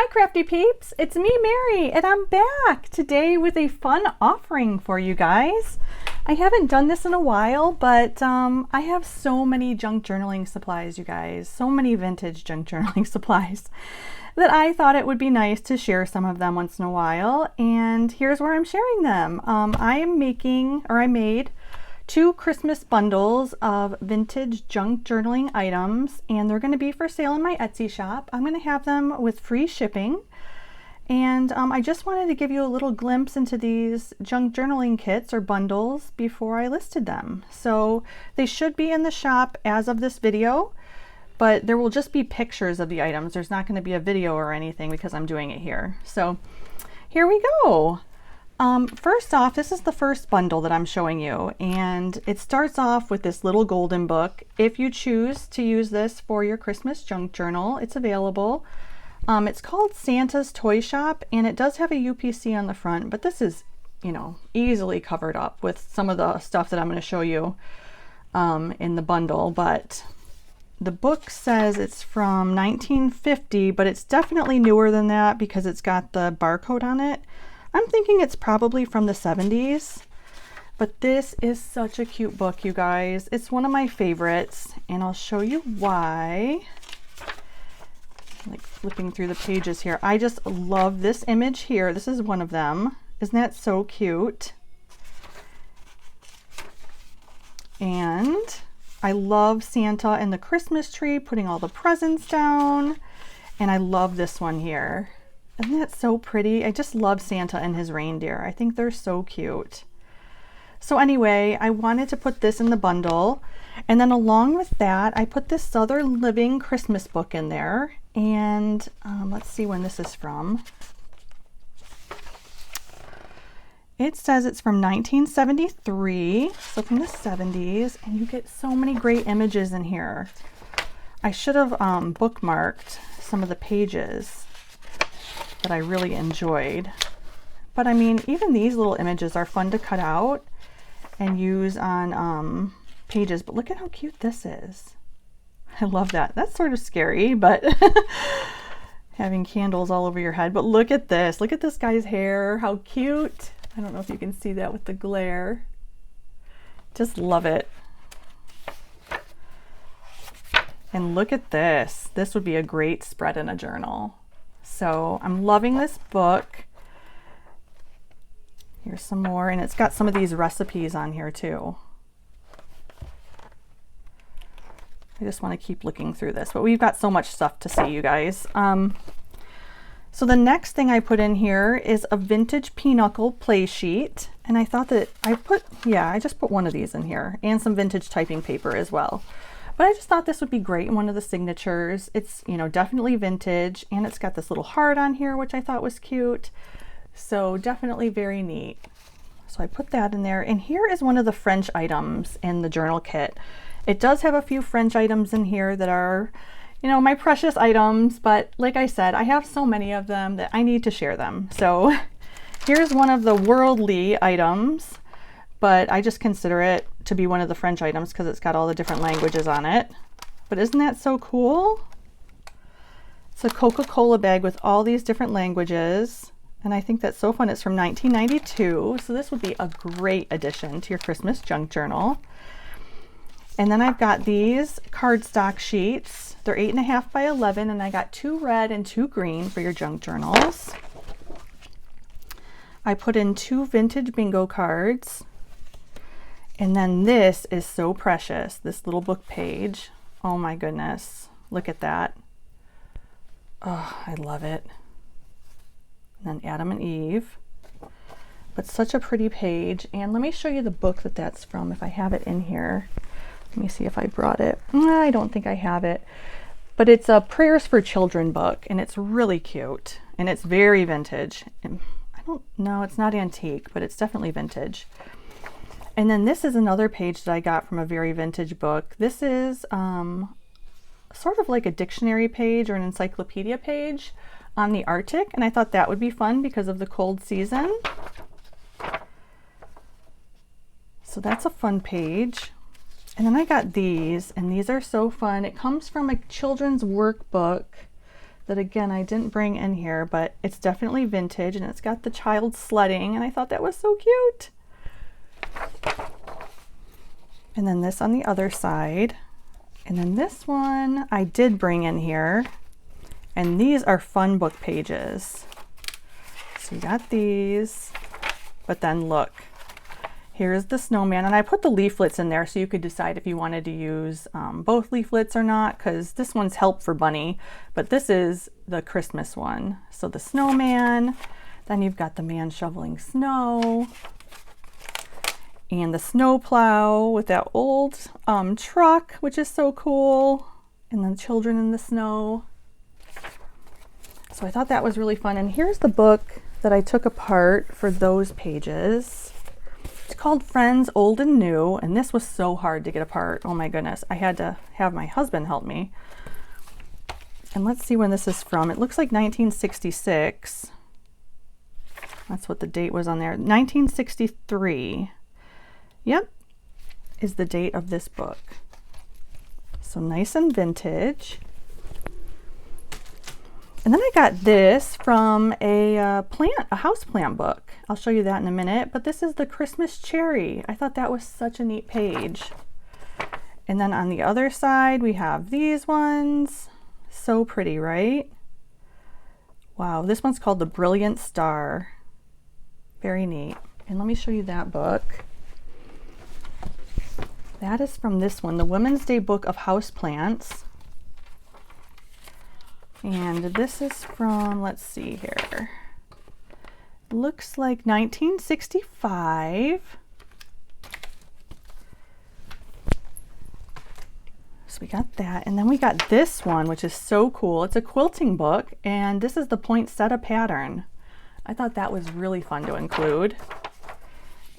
Hi crafty peeps, it's me Mary and I'm back today with a fun offering for you guys. I haven't done this in a while, but I have so many junk journaling supplies, you guys, so many vintage junk journaling supplies that I thought it would be nice to share some of them once in a while, and here's where I'm sharing them. I made 2 Christmas bundles of vintage junk journaling items, and they're going to be for sale in my Etsy shop. I'm going to have them with free shipping, and I just wanted to give you a little glimpse into these junk journaling kits or bundles before I listed them. So they should be in the shop as of this video, but there will just be pictures of the items. There's not going to be a video or anything because I'm doing it here. So here we go. First off, this is the first bundle that I'm showing you, and it starts off with this little golden book. If you choose to use this for your Christmas junk journal, it's available. It's called Santa's Toy Shop, and it does have a UPC on the front, but this is, you know, easily covered up with some of the stuff that I'm going to show you in the bundle. But the book says it's from 1950, but it's definitely newer than that because it's got the barcode on it. I'm thinking it's probably from the 70s, but this is such a cute book, you guys. It's one of my favorites, and I'll show you why. Like flipping through the pages here. I just love this image here. This is one of them. Isn't that so cute? And I love Santa and the Christmas tree, putting all the presents down. And I love this one here. Isn't that so pretty? I just love Santa and his reindeer. I think they're so cute. So anyway, I wanted to put this in the bundle. And then along with that, I put this Southern Living Christmas book in there. And let's see when this is from. It says it's from 1973, so from the 70s. And you get so many great images in here. I should have bookmarked some of the pages that I really enjoyed. But I mean, even these little images are fun to cut out and use on pages. But look at how cute this is. I love that. That's sort of scary, but having candles all over your head. But look at this. Look at this guy's hair. How cute. I don't know if you can see that with the glare. Just love it. And look at this. This would be a great spread in a journal. So I'm loving this book. Here's some more, and it's got some of these recipes on here too. I just want to keep looking through this, but we've got so much stuff to see, you guys. So the next thing I put in here is a vintage pinochle play sheet, and I thought that I just put one of these in here, and some vintage typing paper as well. But I just thought this would be great in one of the signatures. It's, you know, definitely vintage, and it's got this little heart on here, which I thought was cute. So definitely very neat. So I put that in there, and here is one of the French items in the journal kit. It does have a few French items in here that are, you know, my precious items, but like I said, I have so many of them that I need to share them. So here's one of the worldly items, but I just consider it to be one of the French items because it's got all the different languages on it. But isn't that so cool? It's a Coca-Cola bag with all these different languages, and I think that's so fun. It's from 1992, so this would be a great addition to your Christmas junk journal. And then I've got these cardstock sheets. They're 8.5 by 11, and I got 2 red and 2 green for your junk journals. I put in 2 vintage bingo cards. And then this is so precious, this little book page. Oh my goodness, look at that. Oh, I love it. And then Adam and Eve. But such a pretty page. And let me show you the book that that's from, if I have it in here. Let me see if I brought it. I don't think I have it. But it's a Prayers for Children book, and it's really cute. And it's very vintage. And I don't know, it's not antique, but it's definitely vintage. And then this is another page that I got from a very vintage book. This is sort of like a dictionary page or an encyclopedia page on the Arctic, and I thought that would be fun because of the cold season. So that's a fun page. And then I got these, and these are so fun. It comes from a children's workbook that again I didn't bring in here, but it's definitely vintage and it's got the child sledding and I thought that was so cute. And then this on the other side. And then this one I did bring in here, and these are fun book pages. So you got these, but then look, here's the snowman, and I put the leaflets in there so you could decide if you wanted to use both leaflets or not, because this one's Help for Bunny, but this is the Christmas one. So the snowman, then you've got the man shoveling snow, and the snow plow with that old truck, which is so cool, and then children in the snow. So I thought that was really fun. And here's the book that I took apart for those pages. It's called Friends Old and New, and this was so hard to get apart. Oh my goodness, I had to have my husband help me. And let's see when this is from. It looks like 1966. That's what the date was on there. 1963. Yep, is the date of this book. So nice and vintage. And then I got this from a house plant book. I'll show you that in a minute, but this is the Christmas cherry. I thought that was such a neat page. And then on the other side, we have these ones. So pretty, right? Wow, this one's called The Brilliant Star. Very neat. And let me show you that book. That is from this one, the Women's Day Book of Houseplants. And this is from, let's see here, looks like 1965. So we got that, and then we got this one, which is so cool. It's a quilting book, and this is the poinsettia pattern. I thought that was really fun to include.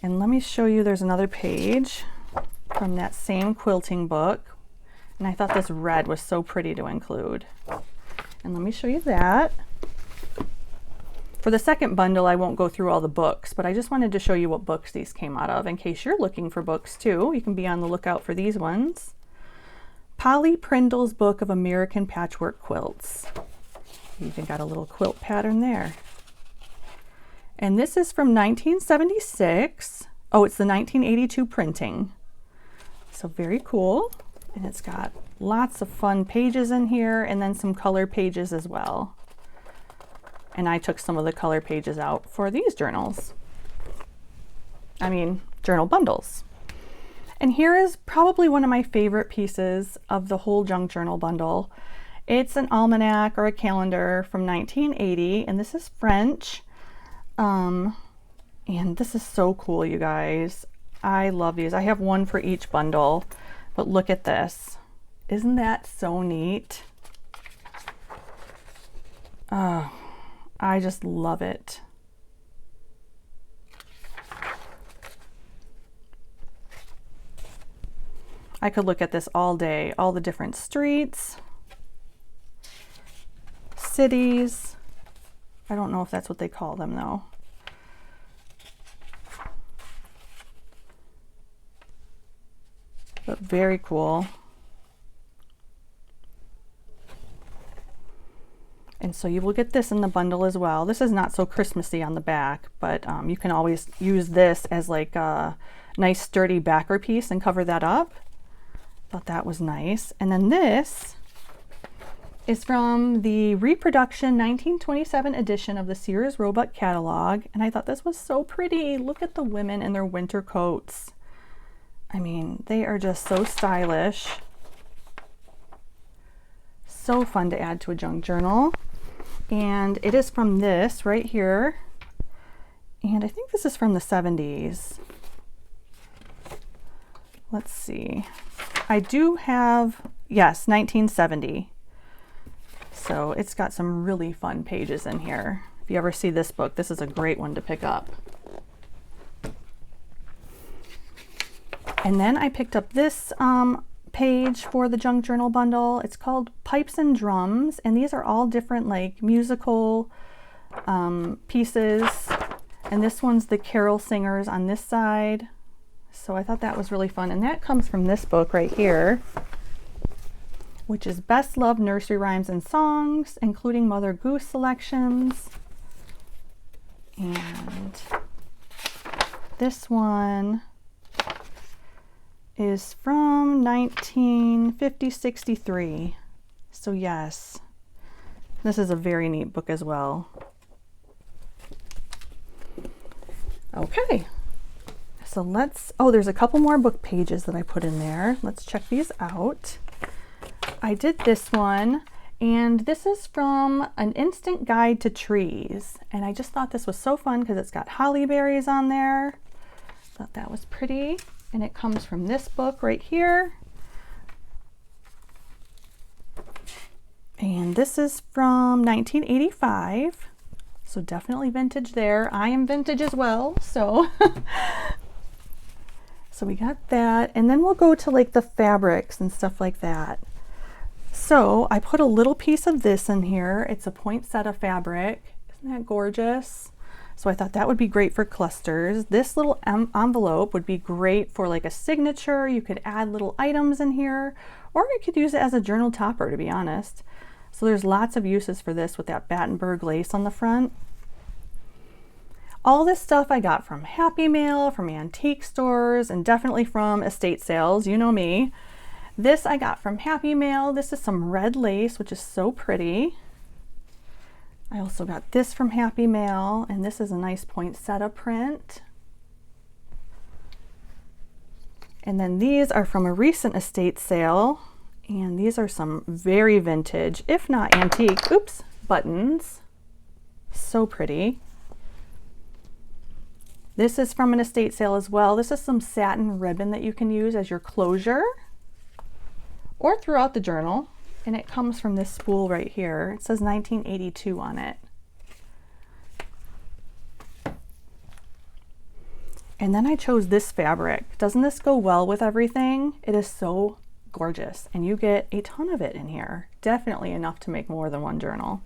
And let me show you, there's another page from that same quilting book, and I thought this red was so pretty to include. And let me show you that. For the second bundle, I won't go through all the books, but I just wanted to show you what books these came out of in case you're looking for books too. You can be on the lookout for these ones. Polly Prindle's Book of American Patchwork Quilts. You even got a little quilt pattern there. And this is from 1976. Oh, it's the 1982 printing. So very cool. And it's got lots of fun pages in here, and then some color pages as well. And I took some of the color pages out for these journals. Journal bundles. And here is probably one of my favorite pieces of the whole junk journal bundle. It's an almanac or a calendar from 1980, and this is French. And this is so cool, you guys. I love these. I have one for each bundle, but look at this. Isn't that so neat? Oh, I just love it. I could look at this all day, all the different streets, cities. I don't know if that's what they call them though. But very cool. And so you will get this in the bundle as well. This is not so Christmassy on the back, but you can always use this as like a nice sturdy backer piece and cover that up. Thought that was nice. And then this is from the reproduction 1927 edition of the Sears Roebuck catalog. And I thought this was so pretty. Look at the women in their winter coats. They are just so stylish. So fun to add to a junk journal. And it is from this right here. And I think this is from the 70s. Let's see. I do have, yes, 1970. So it's got some really fun pages in here. If you ever see this book, this is a great one to pick up. And then I picked up this page for the junk journal bundle. It's called Pipes and Drums, and these are all different like musical pieces. And this one's the carol singers on this side. So I thought that was really fun, and that comes from this book right here. which is Best Loved Nursery Rhymes and Songs, including Mother Goose selections. And this one is from 1950-63. So yes, this is a very neat book as well. Okay, so there's a couple more book pages that I put in there. Let's check these out. I did this one, and this is from An Instant Guide to Trees. And I just thought this was so fun because it's got holly berries on there. Thought that was pretty. And it comes from this book right here. And this is from 1985. So definitely vintage there. I am vintage as well, so. So we got that. And then we'll go to like the fabrics and stuff like that. So I put a little piece of this in here. It's a poinsettia fabric. Isn't that gorgeous? So I thought that would be great for clusters. This little envelope would be great for like a signature. You could add little items in here, or you could use it as a journal topper, to be honest. So there's lots of uses for this with that Battenberg lace on the front. All this stuff I got from Happy Mail, from antique stores, and definitely from estate sales. You know me. This I got from Happy Mail. This is some red lace, which is so pretty. I also got this from Happy Mail, and this is a nice poinsettia print. And then these are from a recent estate sale, and these are some very vintage, if not antique, buttons. So pretty. This is from an estate sale as well. This is some satin ribbon that you can use as your closure or throughout the journal. And it comes from this spool right here. It says 1982 on it. And then I chose this fabric. Doesn't this go well with everything? It is so gorgeous, and you get a ton of it in here. Definitely enough to make more than one journal.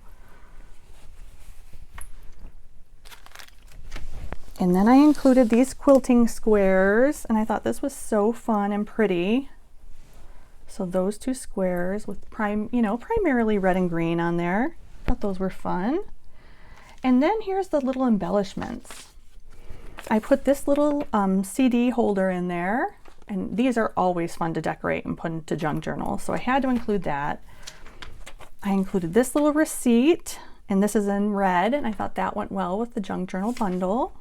And then I included these quilting squares, and I thought this was so fun and pretty. So those two squares with primarily red and green on there. Thought those were fun. And then here's the little embellishments. I put this little CD holder in there, and these are always fun to decorate and put into junk journals, so I had to include that. I included this little receipt, and this is in red, and I thought that went well with the junk journal bundle.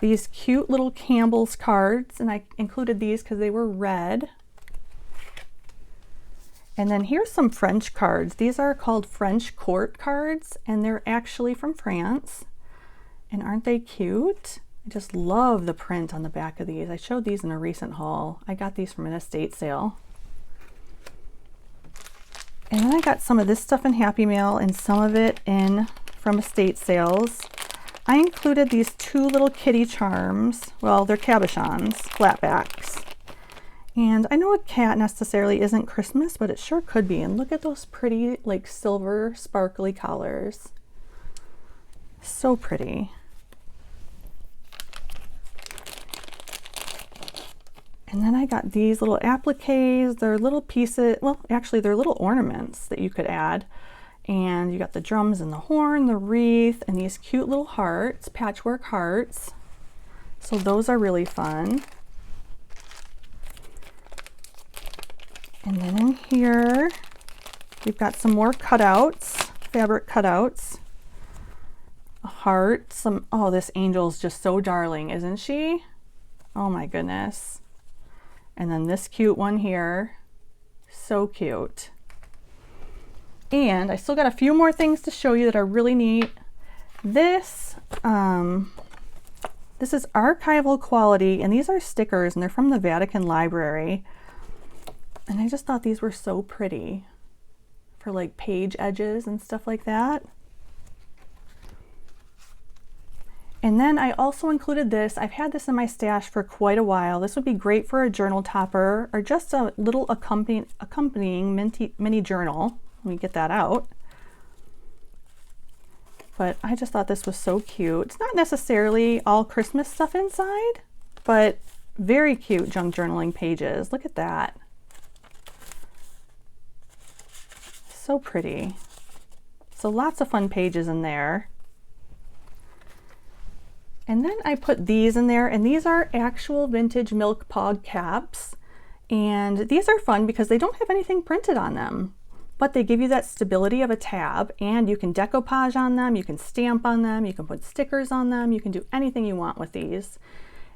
These cute little Campbell's cards, and I included these because they were red. And then here's some French cards. These are called French court cards, and they're actually from France. And aren't they cute? I just love the print on the back of these. I showed these in a recent haul. I got these from an estate sale. And then I got some of this stuff in Happy Mail and some of it in from estate sales. I included these two little kitty charms. Well, they're cabochons, flatbacks. And I know a cat necessarily isn't Christmas, but it sure could be. And look at those pretty, like, silver sparkly colors. So pretty. And then I got these little appliques. They're little pieces, well, actually they're little ornaments that you could add. And you got the drums and the horn, the wreath, and these cute little hearts, patchwork hearts. So those are really fun. And then in here, we've got some more cutouts, fabric cutouts. A heart, oh, this angel's just so darling, isn't she? Oh my goodness. And then this cute one here, so cute. And I still got a few more things to show you that are really neat. This is archival quality, and these are stickers, and they're from the Vatican Library. And I just thought these were so pretty for like page edges and stuff like that. And then I also included this. I've had this in my stash for quite a while. This would be great for a journal topper or just a little accompanying mini journal. Let me get that out. But I just thought this was so cute. It's not necessarily all Christmas stuff inside, but very cute junk journaling pages. Look at that. So pretty. So lots of fun pages in there. And then I put these in there, and these are actual vintage milk pog caps. And these are fun because they don't have anything printed on them, but they give you that stability of a tab, and you can decoupage on them, you can stamp on them, you can put stickers on them, you can do anything you want with these.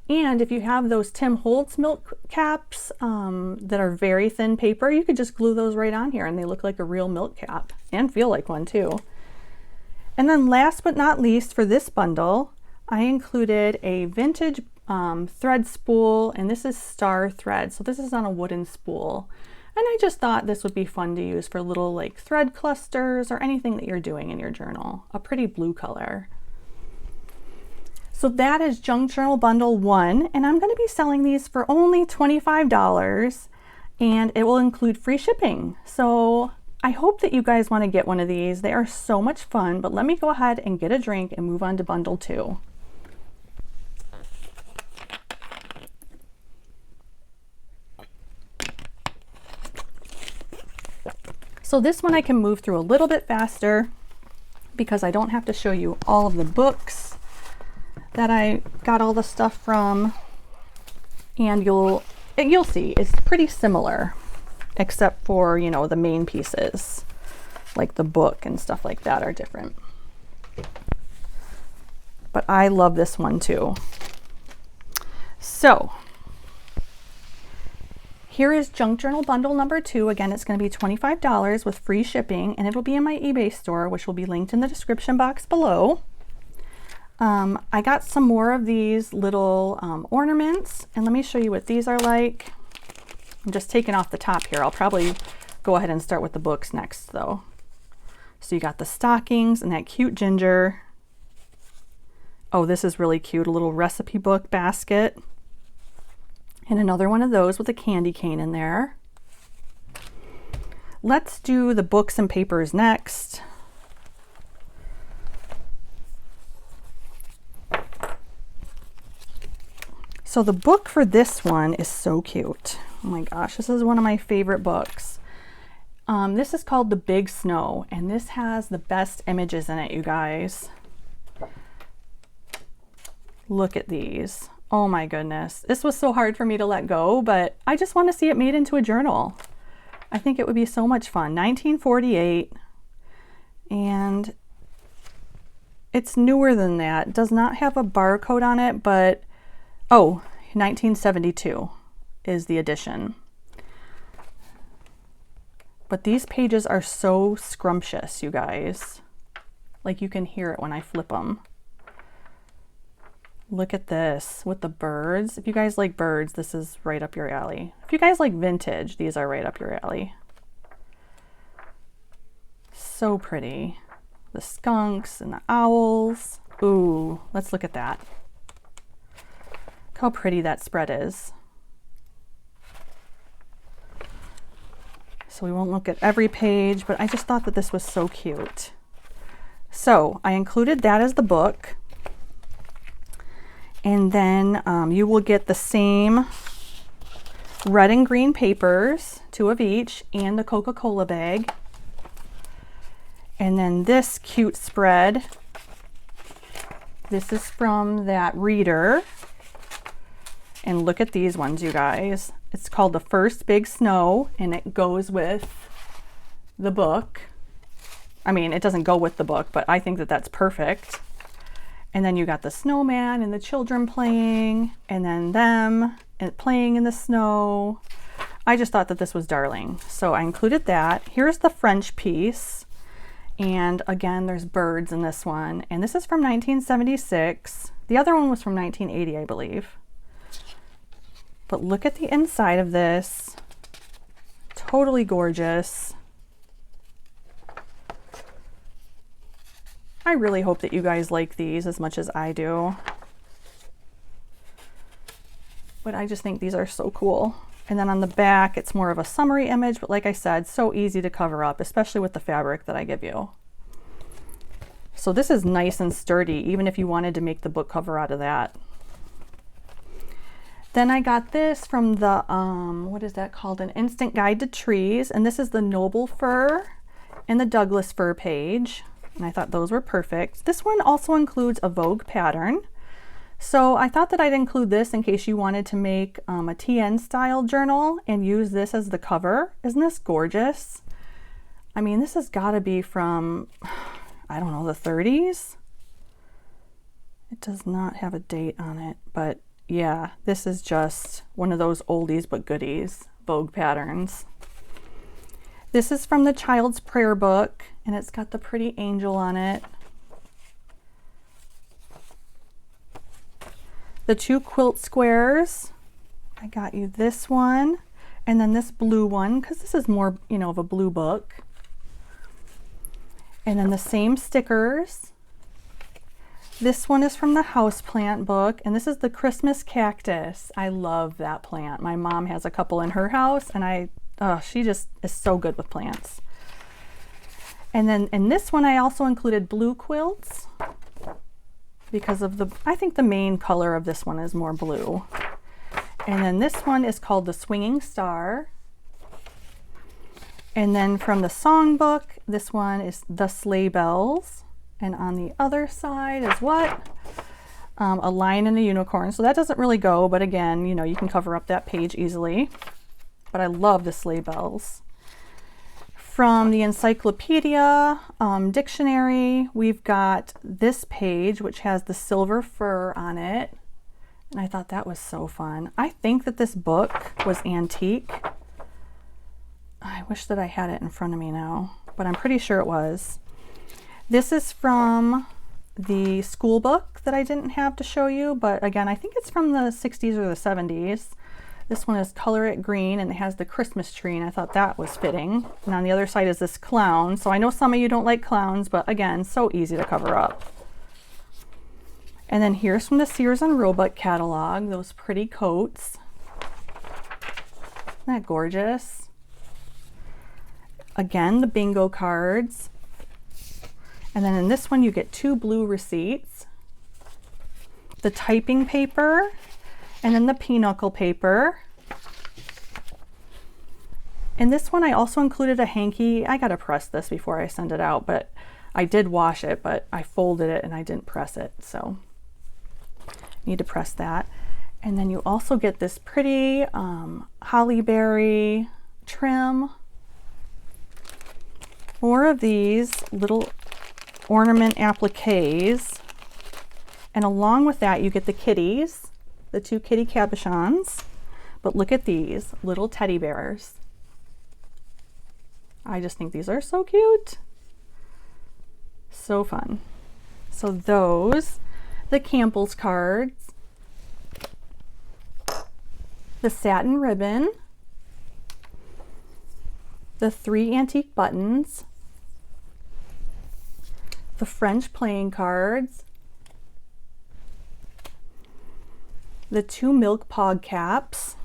And if you have those Tim Holtz milk caps that are very thin paper, you could just glue those right on here and they look like a real milk cap and feel like one too. And then last but not least, for this bundle, I included a vintage thread spool, and this is star thread. So this is on a wooden spool. And I just thought this would be fun to use for little like thread clusters or anything that you're doing in your journal. A pretty blue color. So that is Junk Journal Bundle 1, and I'm going to be selling these for only $25, and it will include free shipping. So I hope that you guys want to get one of these. They are so much fun, but let me go ahead and get a drink and move on to Bundle 2. So this one I can move through a little bit faster because I don't have to show you all of the books that I got all the stuff from, and you'll see it's pretty similar, except for, you know, the main pieces like the book and stuff like that are different. But I love this one too. So here is Junk Journal Bundle number 2. Again, it's going to be $25 with free shipping, and it'll be in my eBay store, which will be linked in the description box below. I got some more of these little ornaments, and let me show you what these are like. I'm just taking off the top here. I'll probably go ahead and start with the books next though. So you got the stockings and that cute ginger. Oh, this is really cute, a little recipe book basket. And another one of those with a candy cane in there. Let's do the books and papers next. So the book for this one is so cute. Oh my gosh, this is one of my favorite books. This is called The Big Snow, and this has the best images in it, you guys. Look at these. Oh my goodness. This was so hard for me to let go, but I just want to see it made into a journal. I think it would be so much fun. 1948, and it's newer than that. It does not have a barcode on it, but oh, 1972 is the edition. But these pages are so scrumptious, you guys. Like you can hear it when I flip them. Look at this with the birds. If you guys like birds, this is right up your alley. If you guys like vintage, these are right up your alley. So pretty. The skunks and the owls. Ooh, let's look at that. Look how pretty that spread is. So we won't look at every page, but I just thought that this was so cute. So I included that as the book. And then you will get the same red and green papers, 2 of each, and the Coca-Cola bag. And then this cute spread. This is from that reader. And look at these ones, you guys. It's called The First Big Snow, and it goes with the book. I mean, it doesn't go with the book, but I think that that's perfect. And then you got the snowman and the children playing, and then them and playing in the snow. I just thought that this was darling. So I included that. Here's the French piece. And again, there's birds in this one. And this is from 1976. The other one was from 1980, I believe. But look at the inside of this. Totally gorgeous. I really hope that you guys like these as much as I do. But I just think these are so cool. And then on the back, it's more of a summary image, but like I said, so easy to cover up, especially with the fabric that I give you. So this is nice and sturdy, even if you wanted to make the book cover out of that. Then I got this from the, what is that called? An Instant Guide to Trees. And this is the Noble Fir. and the Douglas fir page, and I thought those were perfect. This one also includes a Vogue pattern. So I thought that I'd include this in case you wanted to make a TN style journal and use this as the cover. Isn't this gorgeous? I mean, this has got to be from, I don't know, the 30s? It does not have a date on it, but yeah, this is just one of those oldies but goodies, Vogue patterns. This is from the Child's Prayer book, and it's got the pretty angel on it. The 2 quilt squares, I got you this one, and then this blue one, because this is more, you know, of a blue book. And then the same stickers. This one is from the Houseplant book, and this is the Christmas cactus. I love that plant. My mom has a couple in her house, and she just is so good with plants. And then in this one, I also included blue quilts, because of I think the main color of this one is more blue. And then this one is called the Swinging Star. And then from the songbook, this one is the Sleigh Bells. And on the other side is what? A lion and a unicorn. So that doesn't really go, but again, you know, you can cover up that page easily. But I love the Sleigh Bells. From the encyclopedia dictionary, we've got this page, which has the silver fir on it. And I thought that was so fun. I think that this book was antique. I wish that I had it in front of me now, but I'm pretty sure it was. This is from the school book that I didn't have to show you, but again, I think it's from the 60s or the 70s. This one is Color It Green, and it has the Christmas tree, and I thought that was fitting. And on the other side is this clown. So I know some of you don't like clowns, but again, so easy to cover up. And then here's from the Sears and Roebuck catalog, those pretty coats. Isn't that gorgeous? Again, the bingo cards. And then in this one, you get 2 blue receipts, the typing paper, and then the pinochle paper. In this one, I also included a hanky. I gotta press this before I send it out, but I did wash it, but I folded it and I didn't press it, so need to press that. And then you also get this pretty holly berry trim. More of these little ornament appliques. And along with that, you get the kitties, the 2 kitty cabochons. But look at these little teddy bears. I just think these are so cute. So fun. So those, the Campbell's cards, the satin ribbon, the 3 antique buttons, the French playing cards, the 2 milk pog caps,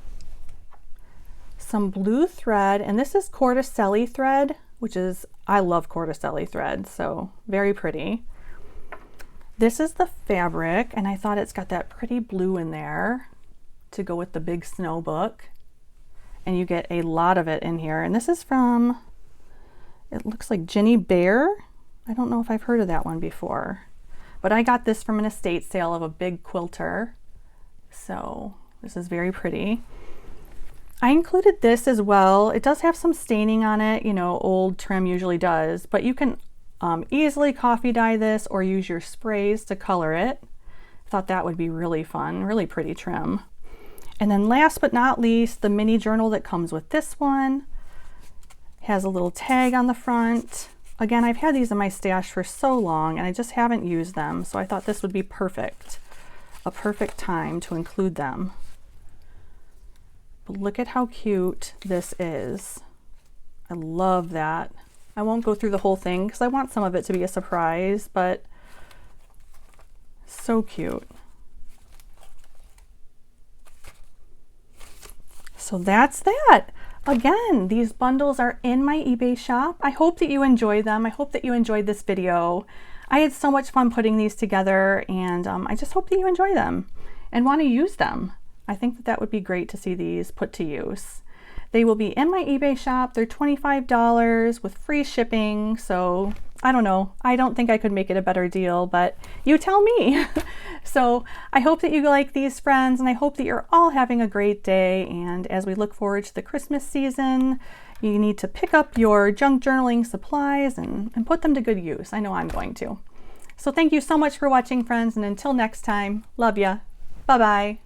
some blue thread, and this is Corticelli thread, which is, I love Corticelli thread, so very pretty. This is the fabric, and I thought it's got that pretty blue in there to go with the big snow book. And you get a lot of it in here. And this is from, it looks like Ginny Bear. I don't know if I've heard of that one before, but I got this from an estate sale of a big quilter. So this is very pretty. I included this as well. It does have some staining on it, you know, old trim usually does, but you can easily coffee dye this or use your sprays to color it. Thought that would be really fun, really pretty trim. And then last but not least, the mini journal that comes with this one has a little tag on the front. Again, I've had these in my stash for so long and I just haven't used them, so I thought this would be perfect, a perfect time to include them. But look at how cute this is. I love that. I won't go through the whole thing because I want some of it to be a surprise, but so cute. So that's that. Again, these bundles are in my eBay shop. I hope that you enjoy them. I hope that you enjoyed this video. I had so much fun putting these together, and I just hope that you enjoy them and want to use them. I think that that would be great to see these put to use. They will be in my eBay shop. They're $25 with free shipping. So I don't know. I don't think I could make it a better deal, but you tell me. So I hope that you like these, friends, and I hope that you're all having a great day. And as we look forward to the Christmas season, you need to pick up your junk journaling supplies and put them to good use. I know I'm going to. So thank you so much for watching, friends, and until next time, love ya. Bye-bye.